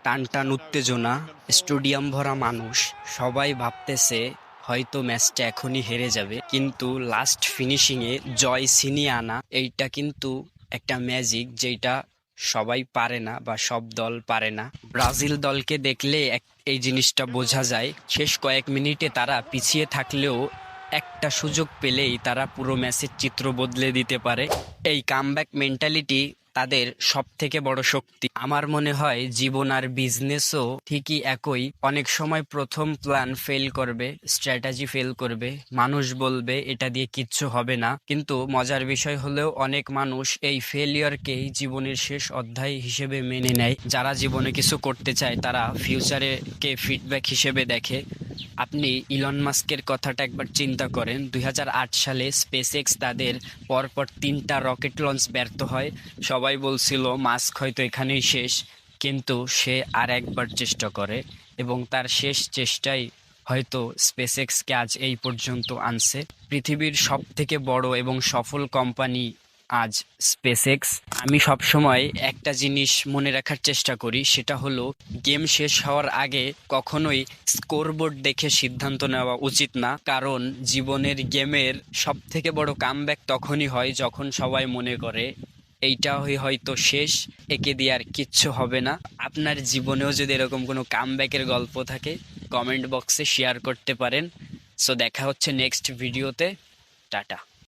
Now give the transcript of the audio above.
টান টান উত্তেজনা, স্টেডিয়াম ভরা মানুষ, সবাই ভাবতেছে হয়তো ম্যাচটা এখনই হেরে যাবে, কিন্তু লাস্ট ফিনিশিংয়ে জয় ছিনিয়ে আনা এইটা কিন্তু একটা ম্যাজিক যেটা সবাই পারে না বা সব দল পারে না। ব্রাজিল দলকে দেখলে এই জিনিসটা বোঝা যায়। শেষ কয়েক মিনিটে তারা পিছিয়ে থাকলেও একটা সুযোগ পেলেই তারা পুরো ম্যাচের চিত্র বদলে দিতে পারে। এই কামব্যাক মেন্টালিটি তাদের সব থেকে বড় শক্তি। আমার মনে হয় জীবন আর বিজনেসও ঠিকই একই। অনেক সময় প্রথম প্ল্যান ফেল করবে, স্ট্র্যাটেজি ফেল করবে, মানুষ বলবে এটা দিয়ে কিচ্ছু হবে না, কিন্তু মজার বিষয় হলেও অনেক মানুষ এই ফেলিয়ারকেই জীবনের শেষ অধ্যায় হিসেবে মেনে নেয়। যারা জীবনে কিছু করতে চায় তারা ফিউচারে কে ফিডব্যাক হিসেবে দেখে। আপনি ইলন মাস্কের কথাটা একবার চিন্তা করেন। 2008 সালে স্পেসএক্স তাদের পরপর 3টা রকেট লঞ্চ ব্যর্থ হয়। সবাই বলছিল মাস্ক হয়তো এখানেই শেষ, কিন্তু সে আর একবার চেষ্টা করে এবং তার শেষ চেষ্টাই হয়তো স্পেসএক্সকে আজ এই পর্যন্ত আনছে। পৃথিবীর সব থেকে বড় এবং সফল কোম্পানি আজ স্পেসএক্স। আমি সবসময় একটা জিনিস মনে রাখার চেষ্টা করি, সেটা হলো গেম শেষ হওয়ার আগে কখনোই স্কোরবোর্ড দেখে সিদ্ধান্ত নেওয়া উচিত না। কারণ জীবনের গেমের সব থেকে বড় কামব্যাক তখনই হয় যখন সবাই মনে করে এইটা হয়তো শেষ, একে দিয়ে আর কিচ্ছু হবে না। আপনার জীবনেও যদি এরকম কোনো কামব্যাকের গল্প থাকে কমেন্ট বক্সে শেয়ার করতে পারেন। সো দেখা হচ্ছে নেক্সট ভিডিওতে। টাটা।